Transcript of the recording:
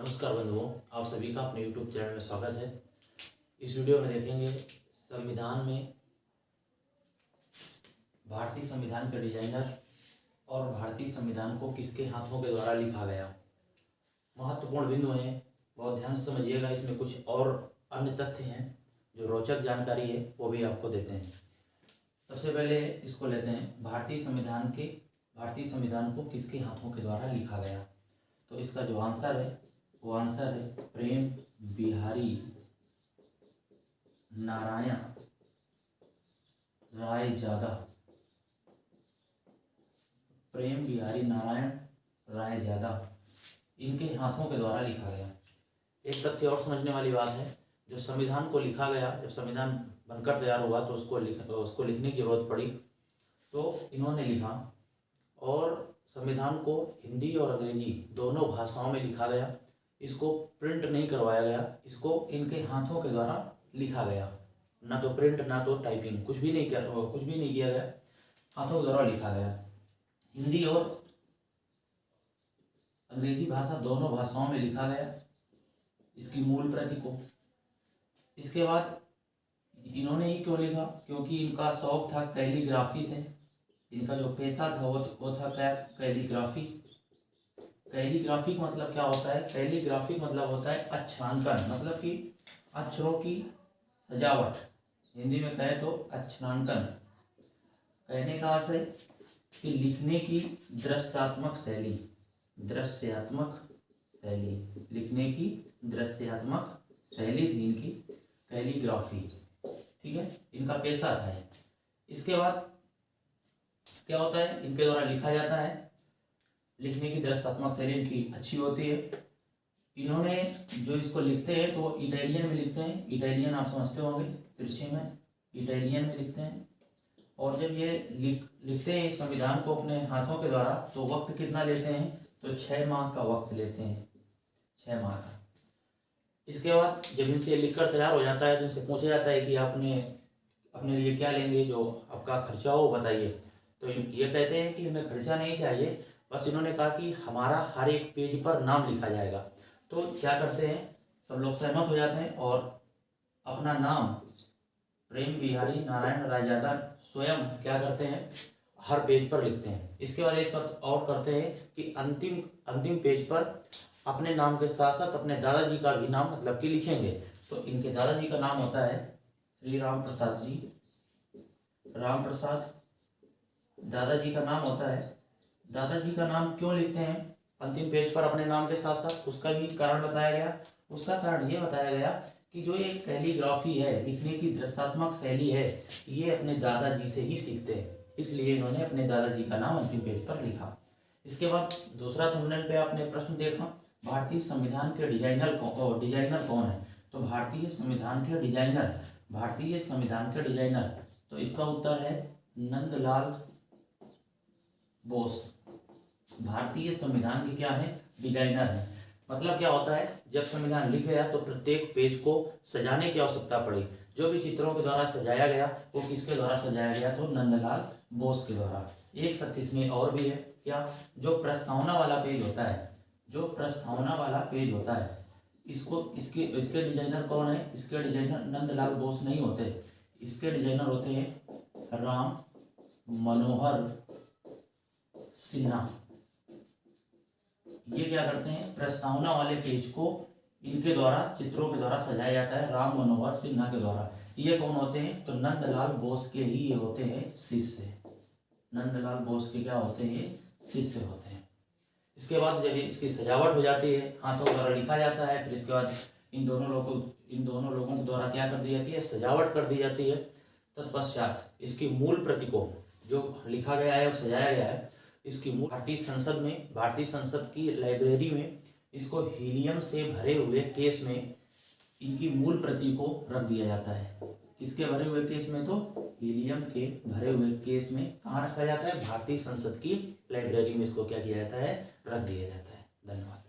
नमस्कार बंधुओं, आप सभी का अपने YouTube चैनल में स्वागत है। इस वीडियो में देखेंगे संविधान में भारतीय संविधान के डिजाइनर और भारतीय संविधान को किसके हाथों के द्वारा लिखा गया। महत्वपूर्ण बिंदु हैं, बहुत ध्यान से समझिएगा। इसमें कुछ और अन्य तथ्य हैं जो रोचक जानकारी है, वो भी आपको देते हैं। सबसे पहले इसको लेते हैं, भारतीय संविधान को किसके हाथों के द्वारा लिखा गया। तो इसका जो आंसर है वो आंसर है प्रेम बिहारी नारायण रायजादा। प्रेम बिहारी नारायण रायजादा, इनके हाथों के द्वारा लिखा गया। एक तथ्य और समझने वाली बात है, जो संविधान को लिखा गया, जब संविधान बनकर तैयार हुआ तो उसको लिखने की जरूरत पड़ी, तो इन्होंने लिखा और संविधान को हिंदी और अंग्रेजी दोनों भाषाओं में लिखा गया। इसको प्रिंट नहीं करवाया गया, इसको इनके हाथों के द्वारा लिखा गया। ना तो प्रिंट ना तो टाइपिंग, कुछ भी नहीं किया गया, हाथों के द्वारा लिखा गया। हिंदी और अंग्रेजी भाषा दोनों भाषाओं में लिखा गया इसकी मूल प्रति को। इसके बाद इन्होंने ही क्यों लिखा, क्योंकि इनका शौक था कैलीग्राफी से। इनका जो पेशा था वो था क्या, कैलीग्राफी। कैलीग्राफी का मतलब क्या होता है, कैलीग्राफी मतलब होता है अक्षरांकन, मतलब कि अक्षरों की सजावट। हिंदी में कहें तो अक्षरांकन। कहने का आशय कि लिखने की दृश्यात्मक शैली, लिखने की दृश्यात्मक शैली थी इनकी, कैलीग्राफी। ठीक है, इनका पेशा था। इसके बाद क्या होता है, इनके द्वारा लिखा जाता है। लिखने की दृश्यात्मक शैली इनकी अच्छी होती है। इन्होंने जो इसको लिखते हैं तो इटालियन में लिखते हैं। इटालियन आप समझते होंगे, तिरछे में इटालियन में लिखते हैं। और जब ये लिखते हैं संविधान को अपने हाथों के द्वारा, तो वक्त कितना लेते हैं, तो 6 माह का वक्त लेते हैं, 6 माह का। इसके बाद जब इनसे लिखकर तैयार हो जाता है तो इनसे पूछा जाता है कि आपने अपने लिए क्या लेंगे, जो आपका खर्चा हो बताइए। तो ये कहते हैं कि हमें खर्चा नहीं चाहिए, बस इन्होंने कहा कि हमारा हर एक पेज पर नाम लिखा जाएगा। तो क्या करते हैं, सब लोग सहमत हो जाते हैं और अपना नाम प्रेम बिहारी नारायण रायजादा स्वयं क्या करते हैं, हर पेज पर लिखते हैं। इसके बाद एक शर्त और करते हैं कि अंतिम पेज पर अपने नाम के साथ साथ अपने दादाजी का भी नाम मतलब कि लिखेंगे। तो इनके दादाजी का नाम होता है श्री राम प्रसाद जी, राम प्रसाद दादाजी का नाम होता है। दादाजी का नाम क्यों लिखते हैं अंतिम पेज पर अपने नाम के साथ साथ, उसका भी कारण बताया गया। उसका कारण ये बताया गया कि जो ये कैलीग्राफी है, लिखने की दृश्यात्मक शैली है, ये अपने दादाजी से ही सीखते हैं, इसलिए इन्होंने अपने दादाजी का नाम अंतिम पेज पर लिखा। इसके बाद दूसरा थंबनेल पे आपने प्रश्न देखा, भारतीय संविधान के डिजाइनर कौन है। तो भारतीय संविधान के डिजाइनर, तो इसका उत्तर है नंदलाल बोस। भारतीय संविधान के क्या है, डिजाइनर है। मतलब क्या होता है, जब संविधान लिख गया तो प्रत्येक पेज को सजाने की आवश्यकता पड़ी। जो भी चित्रों के द्वारा सजाया गया वो किसके द्वारा सजाया गया, तो नंदलाल बोस के द्वारा। एक तथ्य इसमें और भी है, क्या, जो प्रस्तावना वाला पेज होता है, इसके डिजाइनर कौन है, इसके डिजाइनर नंदलाल बोस नहीं होते, इसके डिजाइनर होते हैं राम मनोहर सिन्हा। ये क्या करते हैं, प्रस्तावना वाले पेज को इनके द्वारा, चित्रों के द्वारा सजाया जाता है, राम मनोहर सिन्हा के द्वारा। ये कौन होते हैं, तो नंदलाल बोस के ही ये होते हैं शिष्य। नंदलाल बोस के क्या होते हैं, शिष्य होते हैं। इसके बाद जब इसकी सजावट हो जाती है, हाथों द्वारा लिखा जाता है, फिर इसके बाद इन दोनों लोगों के द्वारा क्या कर दी जाती है, सजावट कर दी जाती है। तत्पश्चात इसकी मूल प्रति को, जो लिखा गया है और सजाया गया है, इसकी मूल भारतीय संसद की लाइब्रेरी में इसको हीलियम से भरे हुए केस में इनकी मूल प्रति को रख दिया जाता है। किसके भरे हुए केस में, तो हीलियम के भरे हुए केस में कहाँ रखा जाता है, भारतीय संसद की लाइब्रेरी में इसको क्या किया जाता है, रख दिया जाता है। धन्यवाद।